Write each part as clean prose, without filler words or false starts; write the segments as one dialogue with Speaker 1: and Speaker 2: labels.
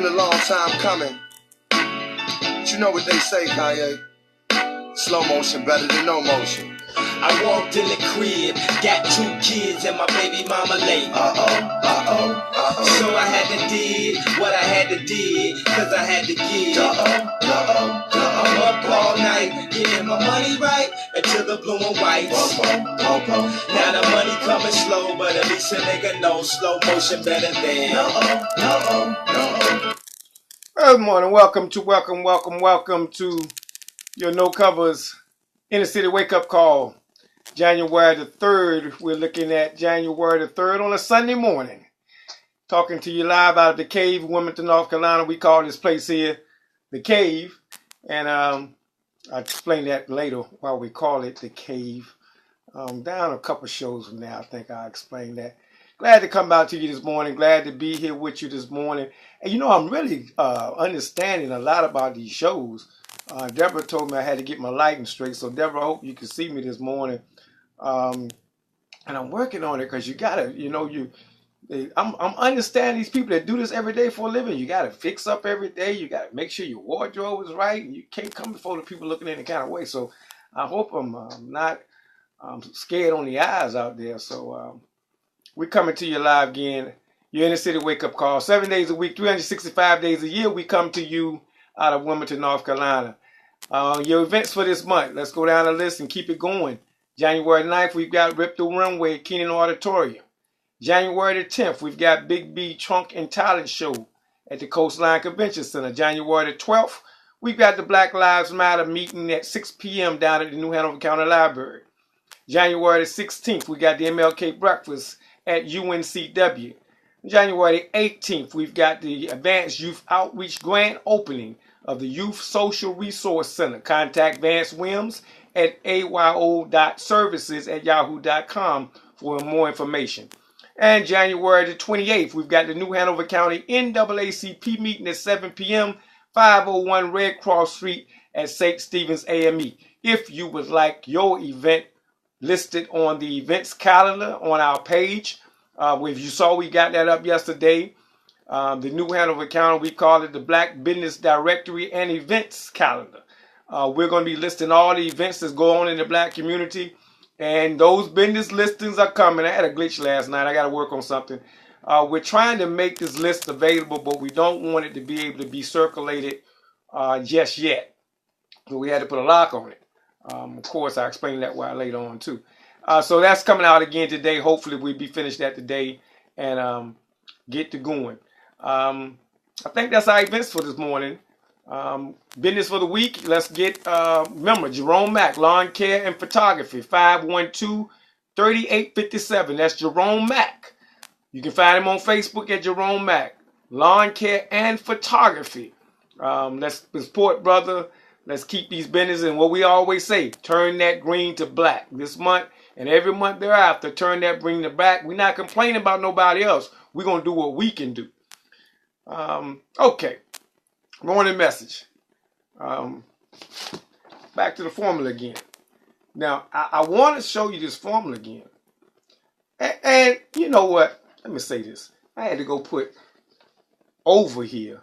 Speaker 1: been a long time coming. But you know what they say, Kanye? Slow motion better than no motion.
Speaker 2: I walked in the crib, got 2 kids and my baby mama late. So I had to did what I had to did, cause I had to give. I'm up all night, getting my money right, until the blue and whites. Now the money coming slow, but at least a nigga knows slow motion better than
Speaker 3: Good morning. Welcome to your No Covers Inner City Wake Up Call. January the 3rd. We're looking at January the 3rd on a Sunday morning. Talking to you live out of the Cave, Wilmington, North Carolina. We call this place here the Cave. And I'll explain that later why we call it the Cave. Down a couple shows from now, I think I'll explain that. Glad to come out to you this morning. Glad to be here with you this morning. And you know, I'm really understanding a lot about these shows. Deborah told me I had to get my lighting straight. So Deborah, I hope you can see me this morning. And I'm working on it because you gotta, I'm understanding these people that do this every day for a living. You gotta fix up every day. You gotta make sure your wardrobe is right. You can't come before the people looking any kind of way. So I hope I'm not scared on the eyes out there. So we're coming to you live again. Your Inner City Wake Up Call. 7 days a week, 365 days a year. We come to you out of Wilmington, North Carolina. Your events for this month. Let's go down the list and keep it going. January 9th, we've got Rip the Runway at Keenan Auditorium. January the 10th, we've got Big B Trunk and Talent Show at the Coastline Convention Center. January the 12th, we've got the Black Lives Matter meeting at 6 p.m. down at the New Hanover County Library. January the 16th, we got the MLK Breakfast at UNCW. January the 18th, we've got the Advanced Youth Outreach Grand Opening of the Youth Social Resource Center. Contact Vance Wims at ayo.services@yahoo.com for more information. And January the 28th, we've got the New Hanover County NAACP meeting at 7 p.m., 501 Red Cross Street at St. Stephen's AME. If you would like your event listed on the events calendar on our page, if you saw, we got that up yesterday. The New Hanover County, we call it the Black Business Directory and Events Calendar. We're going to be listing all the events that go on in the black community, and those business listings are coming. I had a glitch last night. I got to work on something. We're trying to make this list available, but we don't want it to be able to be circulated just yet. So we had to put a lock on it. Of course, I'll explain that why later on too. So that's coming out again today. Hopefully we'll be finished that today and get to going. I think that's our events for this morning. Business for the week. Let's get, remember, Jerome Mack, Lawn Care and Photography, 512-3857. That's Jerome Mack. You can find him on Facebook at Jerome Mack, Lawn Care and Photography. Let's support, brother. Let's keep these businesses, and what we always say, turn that green to black. This month and every month thereafter, turn that green to black. We're not complaining about nobody else. We're going to do what we can do. Okay. Morning message. Back to the formula again. Now, I want to show you this formula again. And you know what? Let me say this. I had to go put over here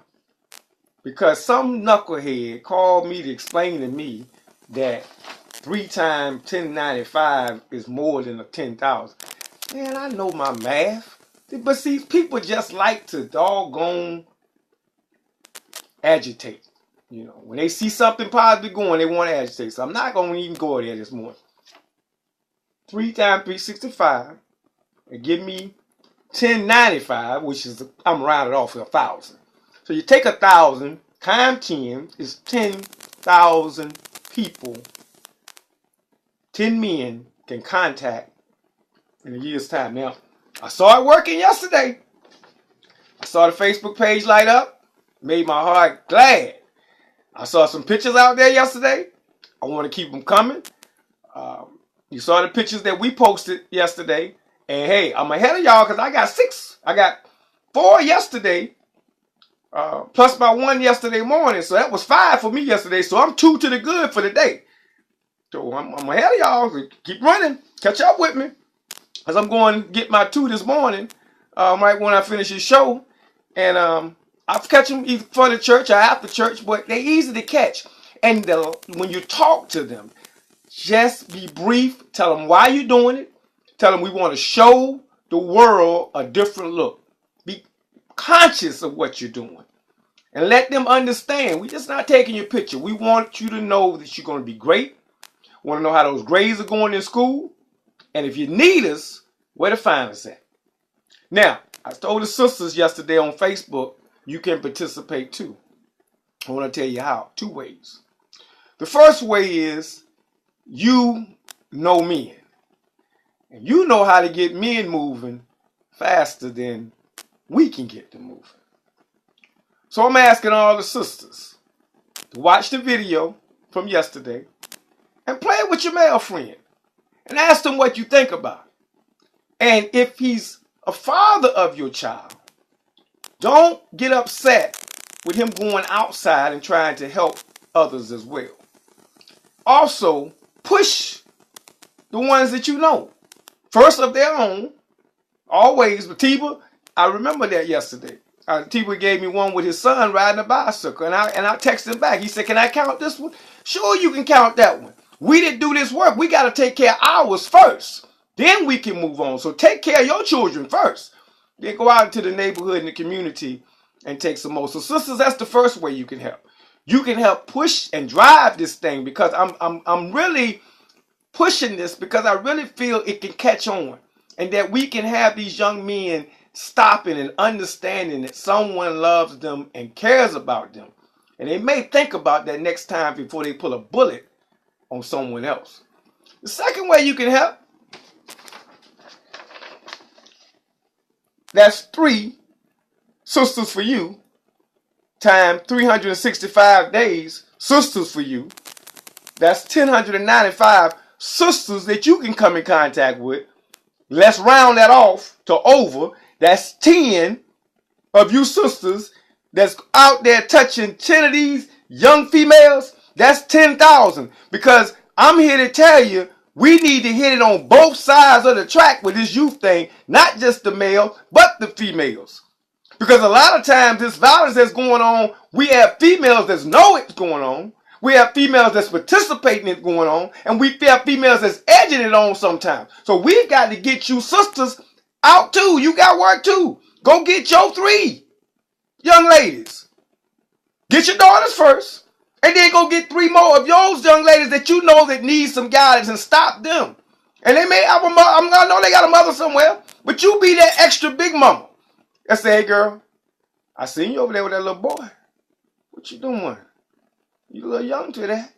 Speaker 3: because some knucklehead called me to explain to me that 3 times 1095 is more than a 10,000. Man, I know my math. But see, people just like to doggone agitate. You know, when they see something positive going, they want to agitate. So I'm not going to even go there this morning. 3 times 365 and give me 1095, which is, I'm rounded off to 1,000. So you take 1,000 times 10 is 10,000 people. 10 men can contact in a year's time. Now, I saw it working yesterday. I saw the Facebook page light up. Made my heart glad. I saw some pictures out there yesterday. I want to keep them coming. You saw the pictures that we posted yesterday. And hey, I'm ahead of y'all because I got 6. I got 4 yesterday. Plus my 1 yesterday morning. So that was 5 for me yesterday. So I'm 2 to the good for the day. So I'm ahead of y'all. So keep running. Catch up with me. Because I'm going to get my 2 this morning. Right when I finish the show. And I catch them either for the church or after church, but they're easy to catch. And when you talk to them, just be brief. Tell them why you're doing it. Tell them we want to show the world a different look. Be conscious of what you're doing. And let them understand. We're just not taking your picture. We want you to know that you're going to be great. We want to know how those grades are going in school. And if you need us, where to find us at. Now, I told the sisters yesterday on Facebook, you can participate too. I want to tell you how. 2 ways. The first way is you know men. And you know how to get men moving faster than we can get them moving. So I'm asking all the sisters to watch the video from yesterday and play it with your male friend and ask them what you think about it. And if he's a father of your child, don't get upset with him going outside and trying to help others as well. Also, push the ones that you know. First of their own, always. But Tiba, I remember that yesterday. Tiba gave me one with his son riding a bicycle, and I texted him back. He said, "Can I count this one?" Sure, you can count that one. We didn't do this work. We got to take care of ours first. Then we can move on. So take care of your children first. Then go out into the neighborhood and the community and take some more. So sisters, that's the first way you can help. You can help push and drive this thing, because I'm really pushing this because I really feel it can catch on, and that we can have these young men stopping and understanding that someone loves them and cares about them. And they may think about that next time before they pull a bullet on someone else. The second way you can help, that's 3 sisters for you times 365 days, sisters for you. That's 1,095 sisters that you can come in contact with. Let's round that off to over. That's 10 of you sisters that's out there touching 10 of these young females. That's 10,000. Because I'm here to tell you, we need to hit it on both sides of the track with this youth thing. Not just the male, but the females. Because a lot of times this violence that's going on, we have females that know it's going on. We have females that's participating in it going on. And we have females that's edging it on sometimes. So we've got to get you sisters out too. You got work too. Go get your 3 young ladies. Get your daughters first. And then go get 3 more of those young ladies that you know that need some guidance, and stop them. And they may have a mother. I know they got a mother somewhere. But you be that extra big mama. I say, "Hey girl, I seen you over there with that little boy. What you doing? You a little young to that.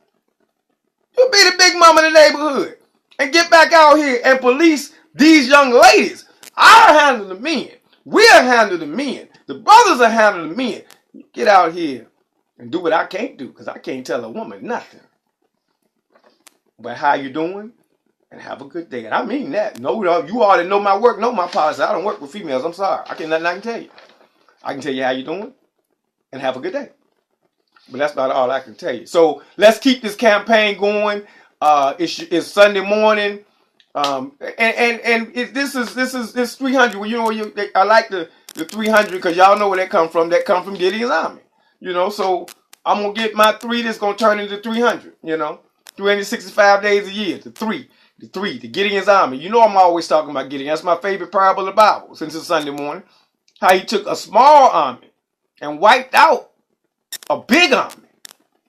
Speaker 3: You be the big mama in the neighborhood. And get back out here and police these young ladies. I'll handle the men. We'll handle the men. The brothers will handle the men. You get out here and do what I can't do, because I can't tell a woman nothing. But how you doing? And have a good day." And I mean that. No, you already know my work, know my policy. I don't work with females. I'm sorry. I can tell you. I can tell you how you doing and have a good day. But that's about all I can tell you. So let's keep this campaign going. It's Sunday morning. This is 300. Well, you know, I like the 300 because y'all know where that come from. That come from Gideon's Army. You know, so I'm going to get my 3 that's going to turn into 300. You know, 365 days a year. The Gideon's Army. You know I'm always talking about Gideon. That's my favorite parable of the Bible since it's Sunday morning. How he took a small army and wiped out a big army.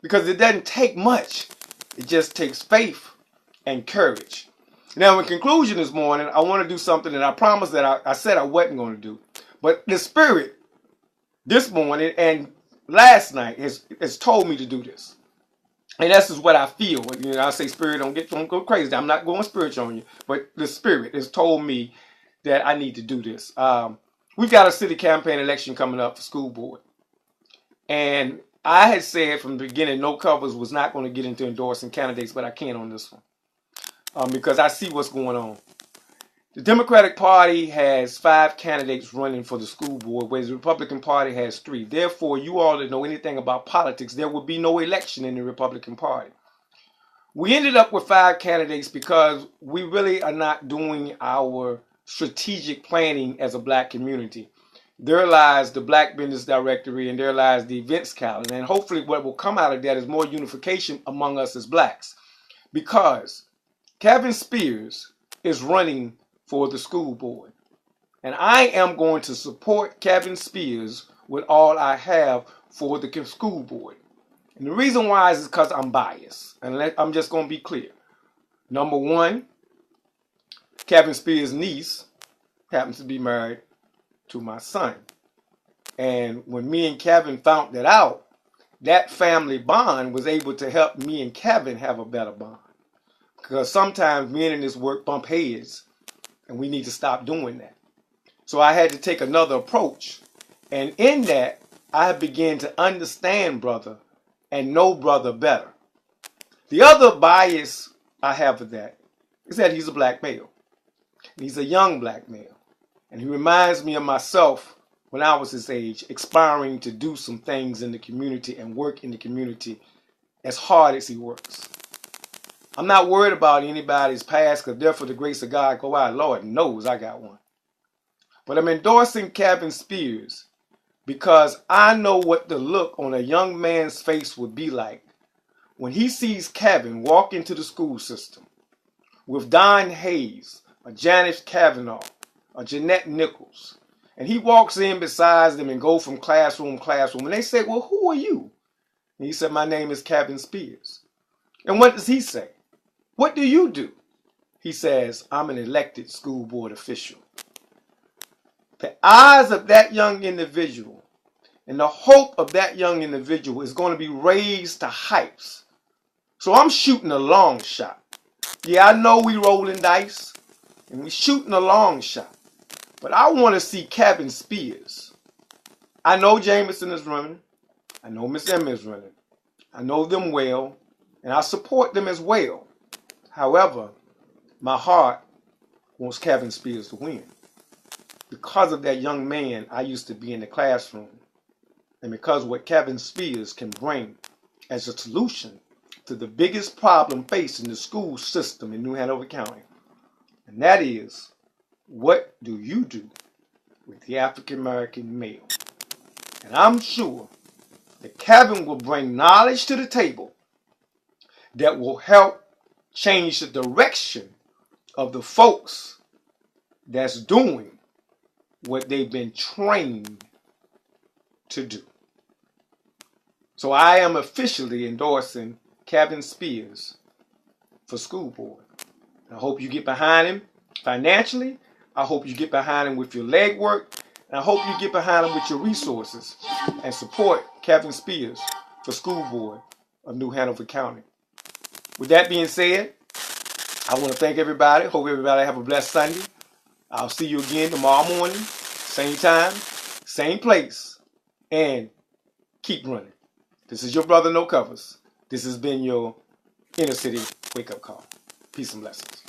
Speaker 3: Because it doesn't take much. It just takes faith and courage. Now, in conclusion this morning, I want to do something that I promised that I said I wasn't going to do. But the Spirit this morning and last night has told me to do this. And that's just what I feel. You know, I say, Spirit, don't go crazy. I'm not going spiritual on you. But the Spirit has told me that I need to do this. We've got a city campaign election coming up for school board. And I had said from the beginning, No Covers was not going to get into endorsing candidates, but I can on this one. Because I see what's going on. The Democratic Party has 5 candidates running for the school board, whereas the Republican Party has 3. Therefore, you all that know anything about politics, there would be no election in the Republican Party. We ended up with 5 candidates because we really are not doing our strategic planning as a black community. there lies the Black Business Directory, and there lies the events calendar. And hopefully what will come out of that is more unification among us as blacks. Because Kevin Spears is running for the school board. And I am going to support Kevin Spears with all I have for the school board. And the reason why is because I'm biased. And I'm just going to be clear. Number one, Kevin Spears' niece happens to be married to my son. And when me and Kevin found that out, that family bond was able to help me and Kevin have a better bond. Because sometimes men in this work bump heads, and we need to stop doing that. So I had to take another approach. And in that, I began to understand brother and know brother better. The other bias I have with that is that he's a black male. He's a young black male. And he reminds me of myself when I was his age, aspiring to do some things in the community and work in the community as hard as he works. I'm not worried about anybody's past, because therefore the grace of God go out. Lord knows I got one. But I'm endorsing Kevin Spears because I know what the look on a young man's face would be like when he sees Kevin walk into the school system with Don Hayes, a Janice Kavanaugh, a Jeanette Nichols, and he walks in beside them and go from classroom to classroom. And they say, well, who are you? And he said, my name is Kevin Spears. And what does he say? What do you do? He says, I'm an elected school board official. The eyes of that young individual and the hope of that young individual is going to be raised to heights. So I'm shooting a long shot. Yeah, I know we rolling dice and we shooting a long shot. But I want to see Kevin Spears. I know Jameson is running. I know Miss Emma is running. I know them well, and I support them as well. However, my heart wants Kevin Spears to win. Because of that young man I used to be in the classroom, and because of what Kevin Spears can bring as a solution to the biggest problem facing the school system in New Hanover County. And that is, what do you do with the African American male? And I'm sure that Kevin will bring knowledge to the table that will help change the direction of the folks that's doing what they've been trained to do. So I am officially endorsing Kevin Spears for school board. I hope you get behind him financially. I hope you get behind him with your legwork. And I hope you get behind him with your resources and support Kevin Spears for school board of New Hanover County. With that being said, I want to thank everybody. Hope everybody have a blessed Sunday. I'll see you again tomorrow morning, same time, same place, and keep running. This is your brother No Covers. This has been your Inner City Wake Up Call. Peace and blessings.